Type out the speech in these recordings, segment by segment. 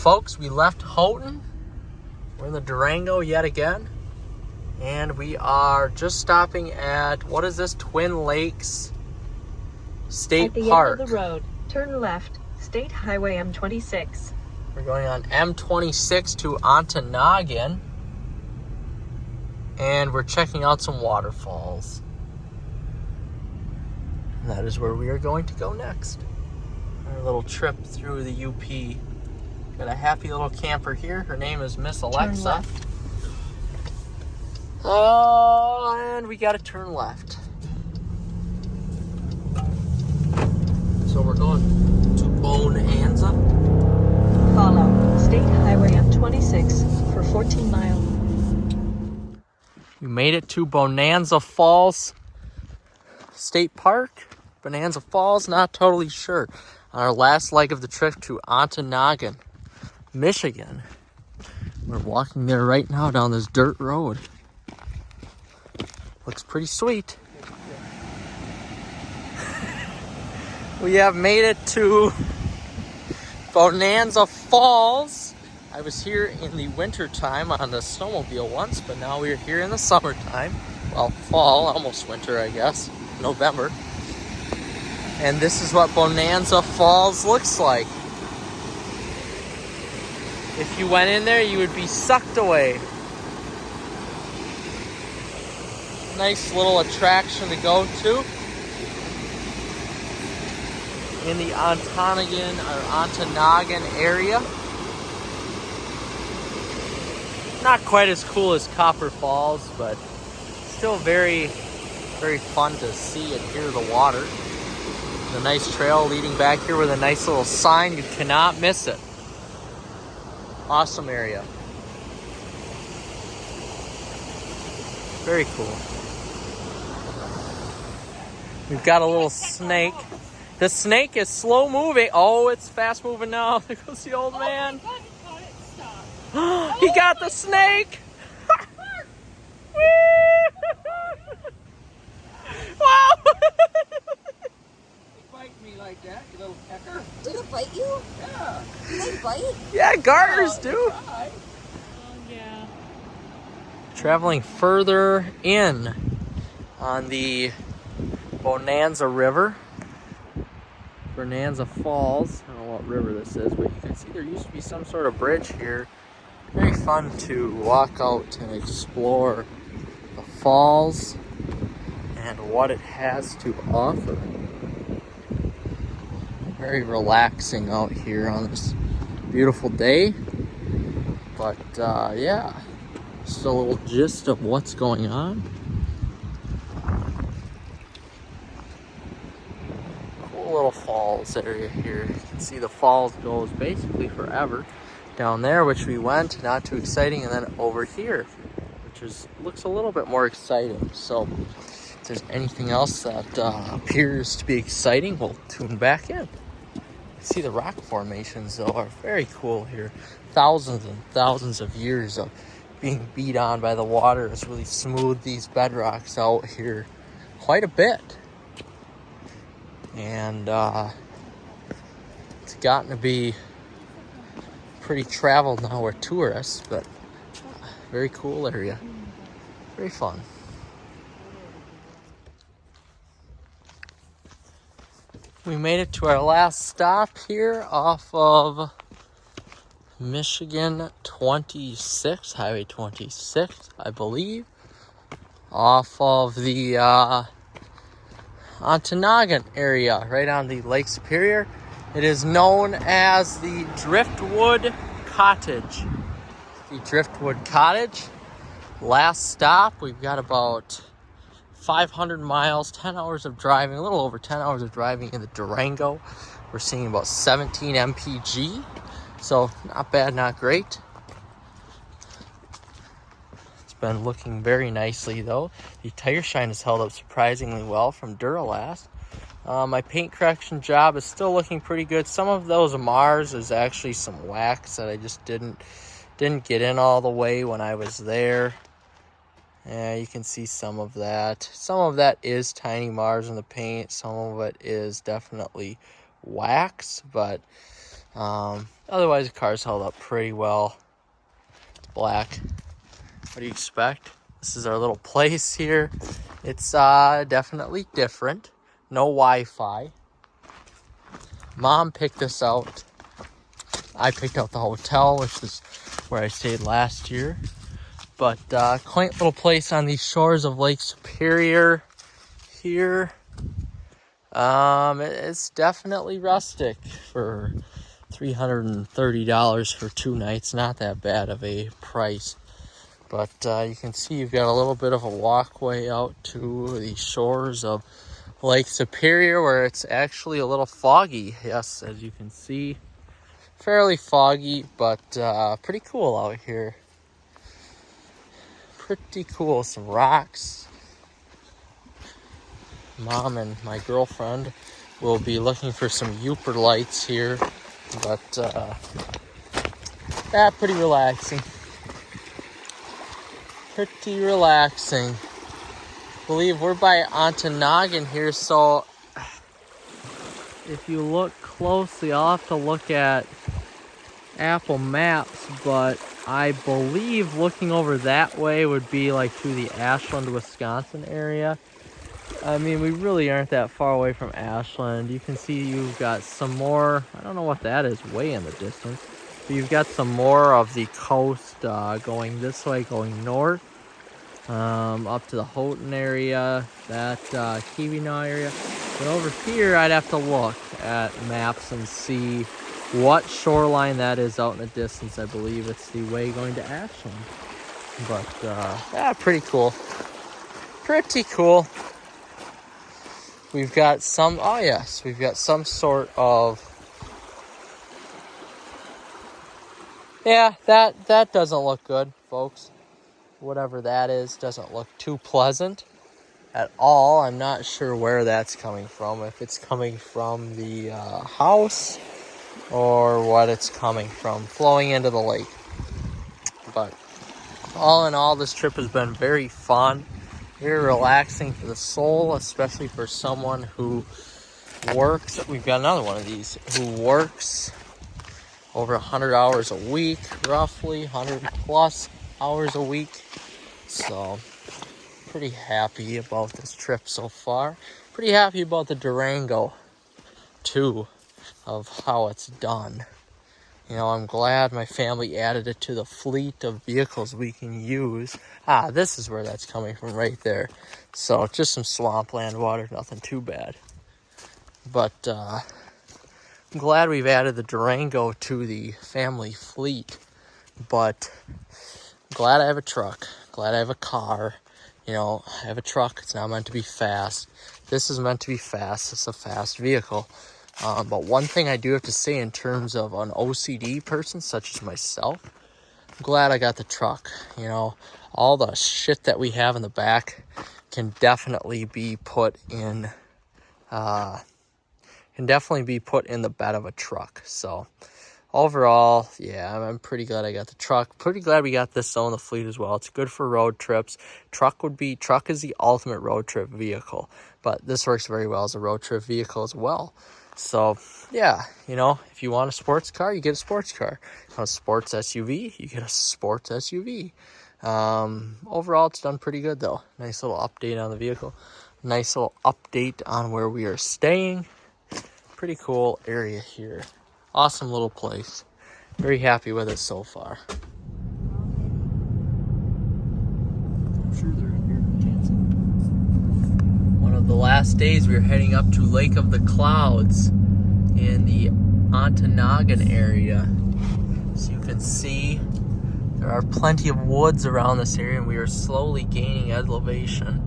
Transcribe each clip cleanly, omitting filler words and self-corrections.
Folks, we left Houghton. We're in the Durango yet again. And we are just stopping at, what is this? Twin Lakes State Park. At the end of the road, turn left, State Highway M26. We're going on M26 to Ontonagon. And we're checking out some waterfalls. And that is where we are going to go next. Our little trip through the UP. Got a happy little camper here. Her name is Miss Alexa. Turn left. And we got to turn left. So we're going to Bonanza. Follow State Highway M26 for 14 miles. We made it to Bonanza Falls State Park. Bonanza Falls, not totally sure. On our last leg of the trip to Ontonagon, Michigan. We're walking there right now down this dirt road. Looks pretty sweet. We have made it to Bonanza Falls. I was here in the winter time on the snowmobile once, but now we're here in the summertime. Well, fall, almost winter, I guess. November. And this is what Bonanza Falls looks like. If you went in there, you would be sucked away. Nice little attraction to go to. In the Ontonagon area. Not quite as cool as Copper Falls, but still very, very fun to see and hear the water. The nice trail leading back here with a nice little sign. You cannot miss it. Awesome area. Very cool. We've got a little snake. The snake is slow moving. Oh, it's fast moving now. There goes the old man. Oh my God, he caught it. Stop. He got the snake. Wow. Bite me like that, you little pecker. Did it bite you? Yeah. Do they bite? Yeah, garters do. Right. Yeah. Traveling further in on the Bonanza River. Bonanza Falls. I don't know what river this is, but you can see there used to be some sort of bridge here. Very fun to walk out and explore the falls and what it has to offer. Very relaxing out here on this beautiful day. But yeah, just a little gist of what's going on. Cool little falls area here. You can see the falls goes basically forever. Down there, which we went, not too exciting, and then over here, which looks a little bit more exciting. So if there's anything else that appears to be exciting, we'll tune back in. See, the rock formations though are very cool here. Thousands and thousands of years of being beat on by the water has really smoothed these bedrocks out here quite a bit. And it's gotten to be pretty traveled now. We're tourists, but very cool area. Very fun. We made it to our last stop here off of Michigan 26, Highway 26, I believe. Off of the Ontonagon area, right on the Lake Superior. It is known as the Driftwood Cottage. The Driftwood Cottage. Last stop, we've got about 500 miles, 10 hours of driving, a little over 10 hours of driving in the Durango. We're seeing about 17 mpg. So not bad, not great. It's been looking very nicely though. The tire shine has held up surprisingly well from Duralast. My paint correction job is still looking pretty good. Some of those Mars is actually some wax that I just didn't get in all the way when I was there. Yeah, you can see some of that. Some of that is tiny Mars in the paint. Some of it is definitely wax, but Otherwise, the car's held up pretty well. It's black. What do you expect? This is our little place here. It's definitely different. No Wi-Fi. Mom picked this out. I picked out the hotel, which is where I stayed last year. But quaint little place on the shores of Lake Superior here. It's definitely rustic for $330 for 2 nights. Not that bad of a price. But you can see you've got a little bit of a walkway out to the shores of Lake Superior, where it's actually a little foggy. Yes, as you can see, fairly foggy, but pretty cool out here. Pretty cool. Some rocks. Mom and my girlfriend will be looking for some Upper lights here, but pretty relaxing. Pretty relaxing. I believe we're by Ontonagon here, so if you look closely, I'll have to look at Apple Maps, but I believe looking over that way would be like to the Ashland, Wisconsin area. I mean, we really aren't that far away from Ashland. You can see you've got some more, I don't know what that is, way in the distance. But you've got some more of the coast going this way, going north. Up to the Houghton area, that Keweenaw area. But over here, I'd have to look at maps and see what shoreline that is out in the distance. I believe it's the way going to Ashland. But, pretty cool. Pretty cool. We've got some, oh yes, we've got some sort of, yeah, that doesn't look good, folks. Whatever that is doesn't look too pleasant at all. I'm not sure where that's coming from, if it's coming from the house or what it's coming from, flowing into the lake. But all in all, this trip has been very fun. Very relaxing for the soul, especially for someone who works. We've got another one of these who works over 100 hours a week, roughly 100 plus hours a week. So pretty happy about this trip so far. Pretty happy about the Durango too, of how it's done. You know, I'm glad my family added it to the fleet of vehicles we can use. This is where that's coming from right there. So just some swampland water, nothing too bad. But I'm glad we've added the Durango to the family fleet. But I'm glad I have a truck. Glad I have a car. You know, I have a truck. It's not meant to be fast. This is meant to be fast. It's a fast vehicle. But one thing I do have to say in terms of an OCD person such as myself, I'm glad I got the truck. You know, all the shit that we have in the back can definitely be put in the bed of a truck. So overall, yeah, I'm pretty glad I got the truck. Pretty glad we got this on the fleet as well. It's good for road trips. Truck is the ultimate road trip vehicle, but this works very well as a road trip vehicle as well. So yeah, you know, if you want a sports car, you get a sports car. If you want a sports SUV, you get a sports SUV. Overall, it's done pretty good though. Nice little update on the vehicle. Nice little update on where we are staying. Pretty cool area here. Awesome little place. Very happy with it so far. I'm sure they're in here. Can't see. One of the last days we were heading up to Lake of the Clouds in the Ontonagon area. So you can see there are plenty of woods around this area, and we are slowly gaining elevation.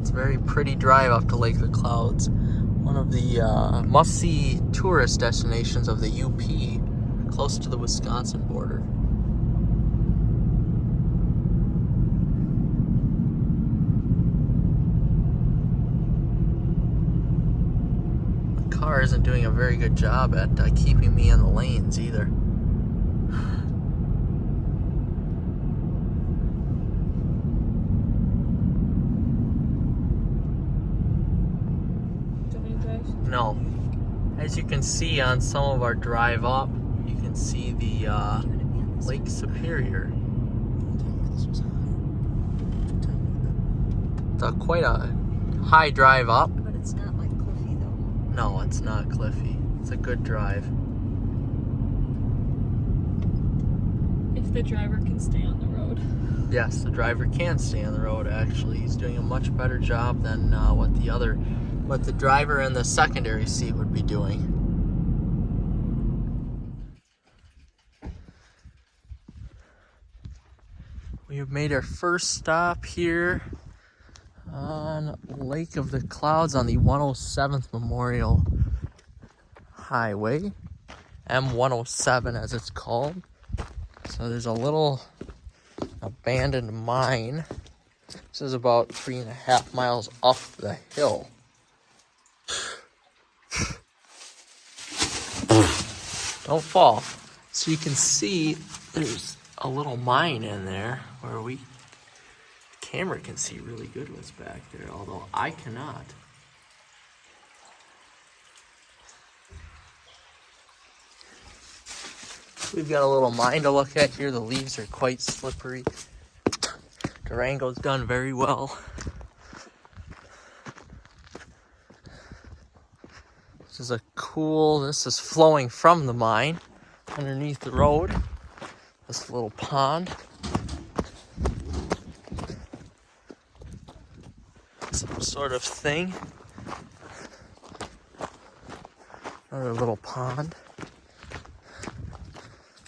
It's a very pretty drive up to Lake of the Clouds. One of the must-see tourist destinations of the UP, close to the Wisconsin border. The car isn't doing a very good job at keeping me in the lanes either. No. I can see on some of our drive up, you can see the Lake Superior. It's quite a high drive up. But it's not like cliffy though. No, it's not cliffy. It's a good drive. If the driver can stay on the road. Yes, the driver can stay on the road. Actually, he's doing a much better job than what the driver in the secondary seat would be doing. We have made our first stop here on Lake of the Clouds on the 107th Memorial Highway, M107 as it's called. So there's a little abandoned mine. This is about 3.5 miles up the hill. Don't fall. So you can see there's a little mine in there where the camera can see really good what's back there, although I cannot. We've got a little mine to look at here. The leaves are quite slippery. Durango's done very well. This is flowing from the mine underneath the road. This little pond. Some sort of thing. Another little pond.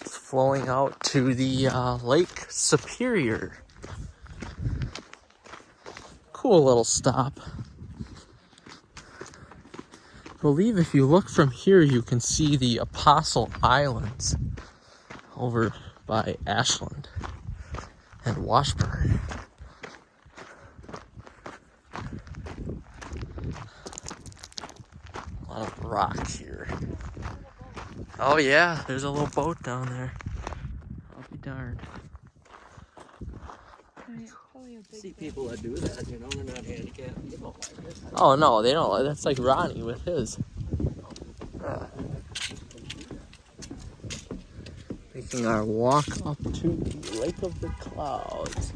It's flowing out to the Lake Superior. Cool little stop. I believe if you look from here, you can see the Apostle Islands over by Ashland and Washburn. A lot of rock here. Oh yeah, there's a little boat down there. I'll be darned. See people that do that, you know, they're not handicapped. They don't like it. Oh no, they don't. That's like Ronnie with his. Making our walk up to the Lake of the Clouds.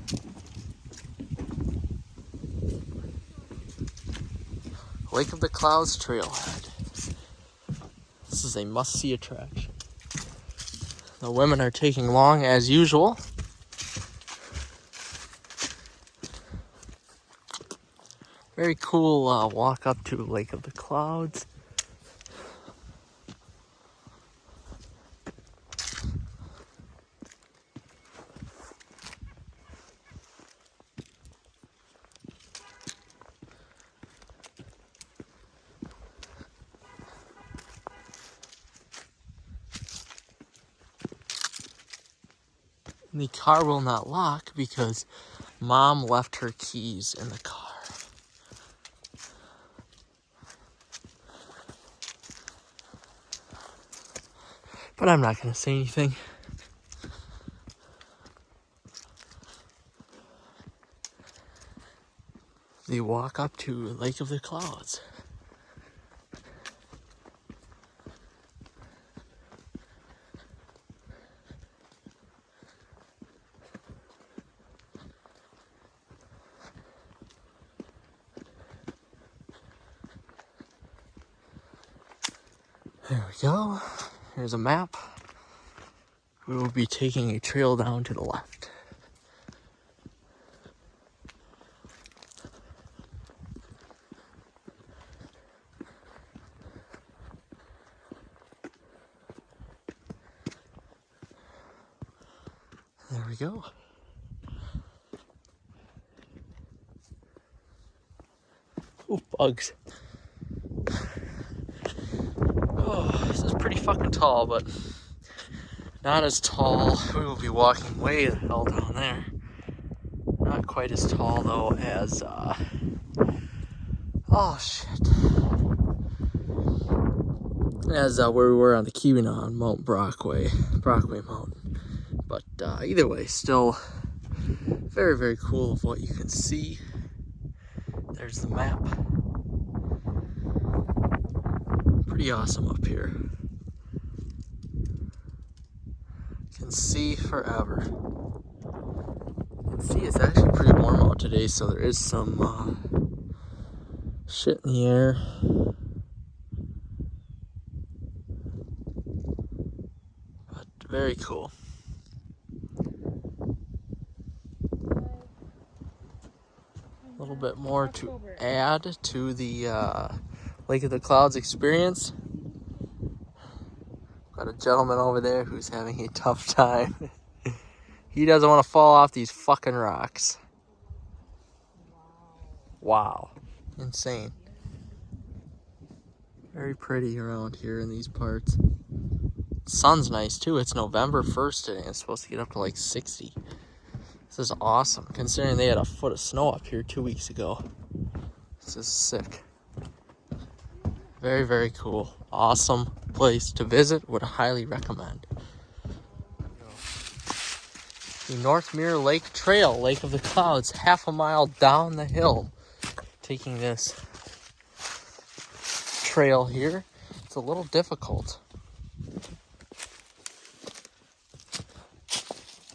Lake of the Clouds trailhead. This is a must-see attraction. The women are taking long as usual. Very cool walk up to Lake of the Clouds. The car will not lock because Mom left her keys in the car. But I'm not going to say anything. The walk up to Lake of the Clouds. There we go. Here's a map. We will be taking a trail down to the left. There we go. Oh, bugs. Oh, this is pretty fucking tall, but not as tall. We will be walking way the hell down there. Not quite as tall though as oh shit. As where we were on the Keweenaw on Mount Brockway Mountain. But either way, still very, very cool of what you can see. There's the map. Pretty Pretty awesome up here. Can see forever. You can see it's actually pretty warm out today, so there is some shit in the air. But very cool. A little bit more to add to the Lake of the Clouds experience. Got a gentleman over there who's having a tough time. He doesn't want to fall off these fucking rocks. Wow. Insane. Very pretty around here in these parts. Sun's nice too. It's November 1st today. It's supposed to get up to like 60. This is awesome, considering they had a foot of snow up here 2 weeks ago. This is sick. Very, very cool. Awesome place to visit. Would highly recommend. The North Mirror Lake Trail, Lake of the Clouds, half a mile down the hill. Taking this trail here. It's a little difficult.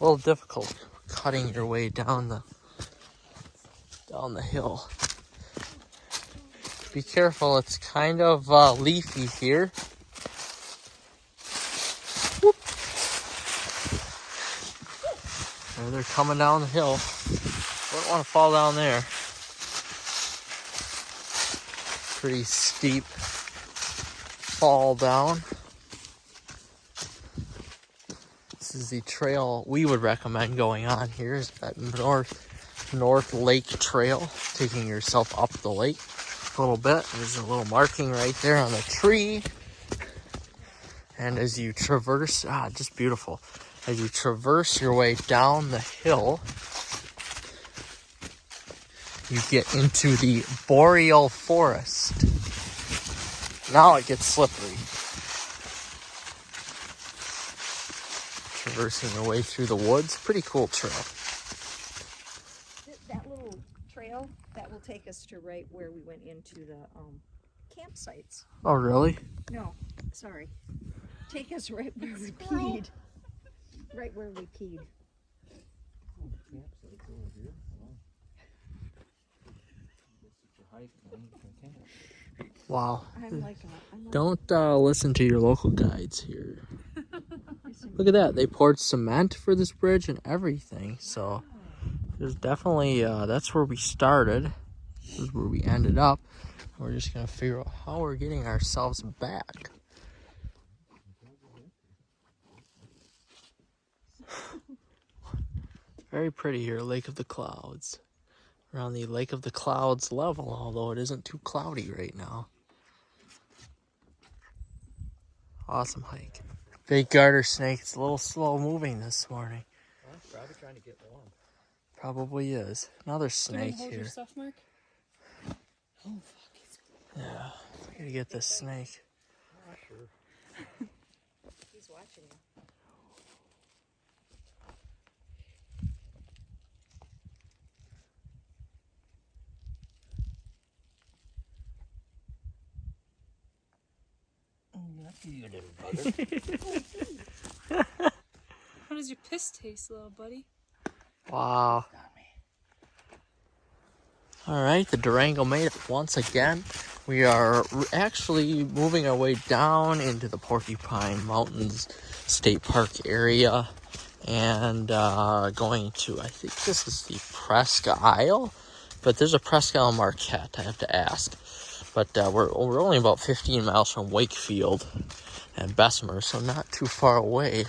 A little difficult cutting your way down the hill. Be careful, it's kind of leafy here. Whoop. There they're coming down the hill. Don't want to fall down there. Pretty steep fall down. This is the trail we would recommend going on here, is that North Lake Trail, taking yourself up the lake a little bit. There's a little marking right there on the tree. And as you traverse, just beautiful. As you traverse your way down the hill, you get into the boreal forest. Now it gets slippery. Traversing your way through the woods. Pretty cool trail. That little trail, that will take us to right where we went into the campsites. Oh, really? No, sorry. Take us right where we peed. Right where we peed. Wow. I'm like Don't listen to your local guides here. Look at that. They poured cement for this bridge and everything. So there's definitely, that's where we started. This is where we ended up. We're just going to figure out how we're getting ourselves back. Very pretty here, Lake of the Clouds. Around the Lake of the Clouds level, although it isn't too cloudy right now. Awesome hike. Big garter snake. It's a little slow moving this morning. Probably trying to get warm. Probably is. Another snake hold here. your stuff, Mark? Oh, fuck. Yeah, I gotta get this snake. Sure. He's watching you. You little bugger. How does your piss taste, little buddy? Wow. All right, the Durango made it once again. We are actually moving our way down into the Porcupine Mountains State Park area and going to, I think this is the Presque Isle, but there's a Presque Isle Marquette, I have to ask. But we're only about 15 miles from Wakefield and Bessemer, so not too far away.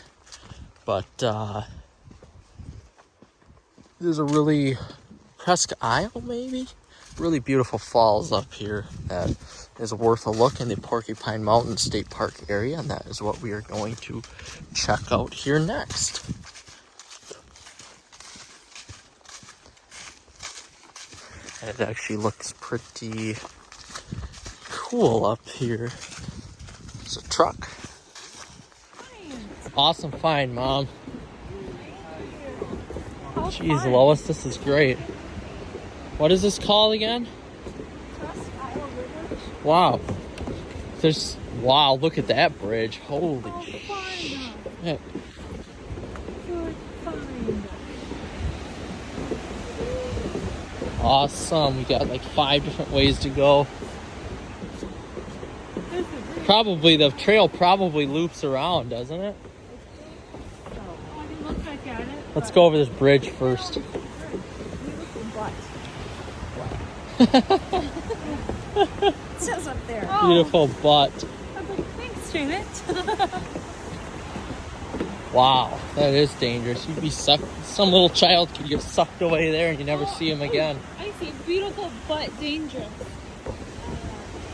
But there's a really Presque Isle, maybe? Really beautiful falls up here that is worth a look in the Porcupine Mountain State Park area, and that is what we are going to check out here next. And it actually looks pretty cool up here. It's a truck. Awesome find, Mom. Jeez, Lois, this is great. What is this called again? Wow. There's Wow, look at that bridge. Holy shit. Good find. Awesome. We got like 5 different ways to go. Probably the trail probably loops around, doesn't it? Oh, I didn't look back at it. Let's go over this bridge first. It says up there. Oh, Beautiful butt. I was like, thanks, Janet. Wow, that is dangerous. You'd be sucked. Some little child could get sucked away there and you never see him again. I see. Beautiful but dangerous.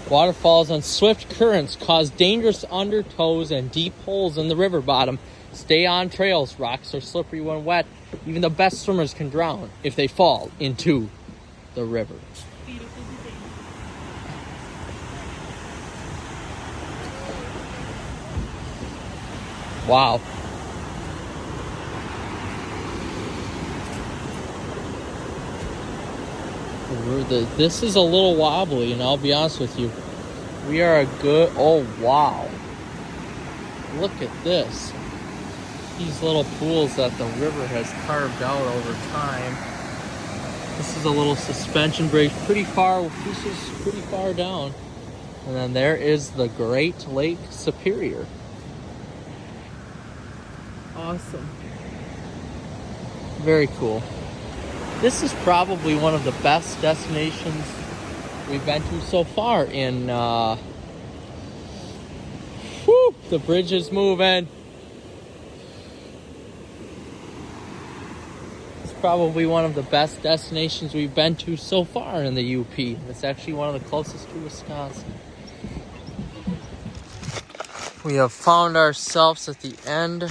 Waterfalls and swift currents cause dangerous undertows and deep holes in the river bottom. Stay on trails. Rocks are slippery when wet. Even the best swimmers can drown if they fall into the river. Beautiful but dangerous. Wow. This is a little wobbly, and I'll be honest with you. We are a good... Oh, wow. Look at this. These little pools that the river has carved out over time. This is a little suspension bridge pretty far. This is pretty far down. And then there is the Great Lake Superior. Awesome. Very cool. This is probably one of the best destinations we've been to so far in, the bridge is moving. It's probably one of the best destinations we've been to so far in the UP. It's actually one of the closest to Wisconsin. We have found ourselves at the end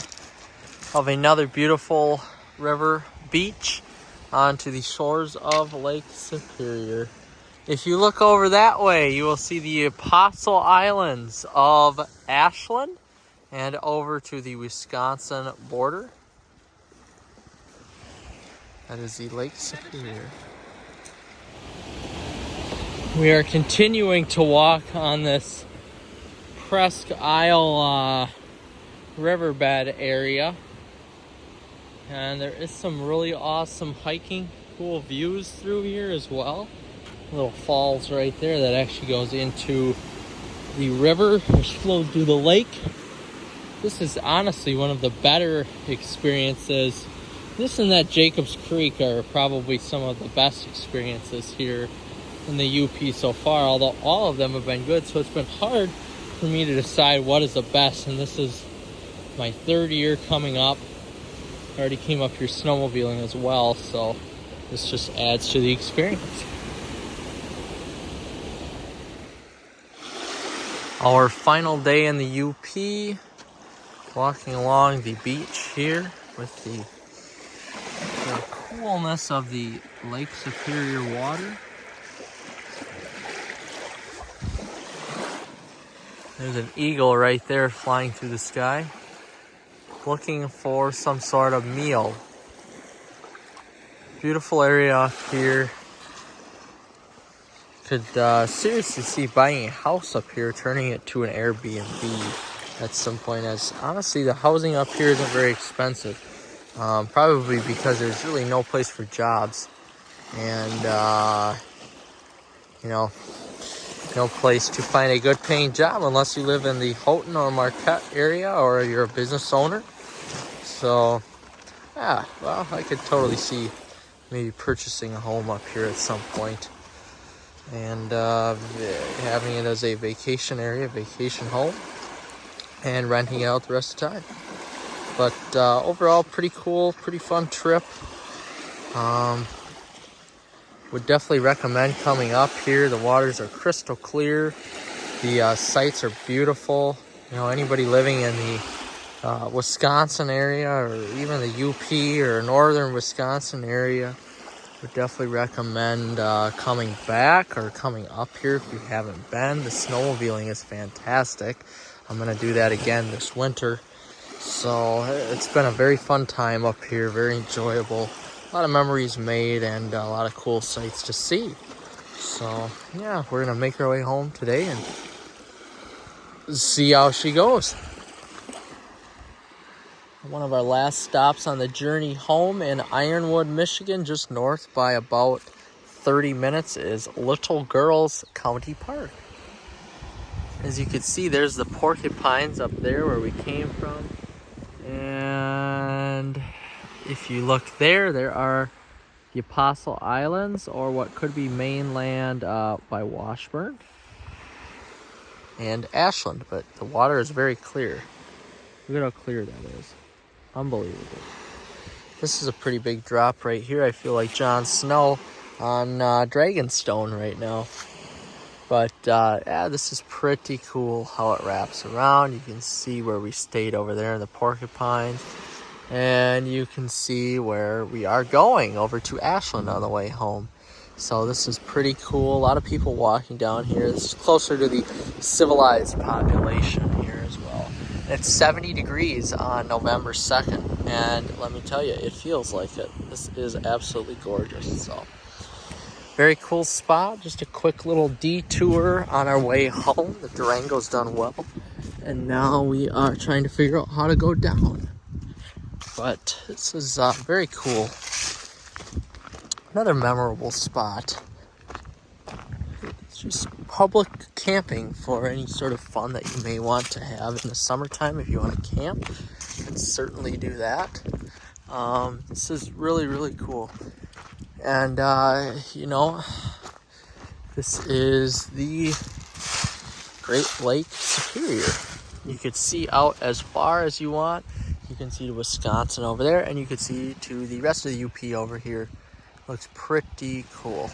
of another beautiful river beach onto the shores of Lake Superior. If you look over that way, you will see the Apostle Islands of Ashland and over to the Wisconsin border. That is the Lake Superior. We are continuing to walk on this Presque Isle riverbed area. And there is some really awesome hiking, cool views through here as well. Little falls right there that actually goes into the river, which flows through the lake. This is honestly one of the better experiences. This and that Jacobs Creek are probably some of the best experiences here in the UP so far, although all of them have been good, so it's been hard for me to decide what is the best. And this is my 3rd year coming up. I already came up here snowmobiling as well, so this just adds to the experience. Our final day in the UP, walking along the beach here with the coolness of the Lake Superior water. There's an eagle right there flying through the sky, looking for some sort of meal. Beautiful area up here. Could seriously see buying a house up here, turning it to an Airbnb at some point, as honestly the housing up here isn't very expensive. Probably because there's really no place for jobs, and no place to find a good paying job unless you live in the Houghton or Marquette area or you're a business owner. So yeah, well, I could totally see maybe purchasing a home up here at some point and having it as a vacation area, vacation home, and renting it out the rest of the time. But overall, pretty cool, pretty fun trip. Would definitely recommend coming up here. The waters are crystal clear. The sights are beautiful. You know, anybody living in the Wisconsin area or even the UP or northern Wisconsin area would definitely recommend coming back or coming up here if you haven't been. The snowmobiling is fantastic. I'm going to do that again this winter. So it's been a very fun time up here, very enjoyable. A lot of memories made and a lot of cool sights to see. So yeah, we're gonna make our way home today and see how she goes. One of our last stops on the journey home in Ironwood, Michigan, just north by about 30 minutes, is Little Girls County Park. As you can see, there's the Porcupines up there where we came from. And if you look there, there are the Apostle Islands, or what could be mainland by Washburn and Ashland. But the water is very clear. Look at how clear that is. Unbelievable. This is a pretty big drop right here. I feel like Jon Snow on Dragonstone right now. But yeah, this is pretty cool how it wraps around. You can see where we stayed over there in the Porcupine. And you can see where we are going over to Ashland on the way home. So this is pretty cool. A lot of people walking down here. This is closer to the civilized population here as well. It's 70 degrees on November 2nd, and let me tell you, it feels like it. This is absolutely gorgeous. So, very cool spot. Just a quick little detour on our way home. The Durango's done well, and now we are trying to figure out how to go down. But this is very cool. Another memorable spot. It's just public camping for any sort of fun that you may want to have in the summertime. If you want to camp, you can certainly do that. This is really, really cool. And, you know, this is the Great Lake Superior. You could see out as far as you want. You can see to Wisconsin over there, and you can see to the rest of the UP over here. Looks pretty cool.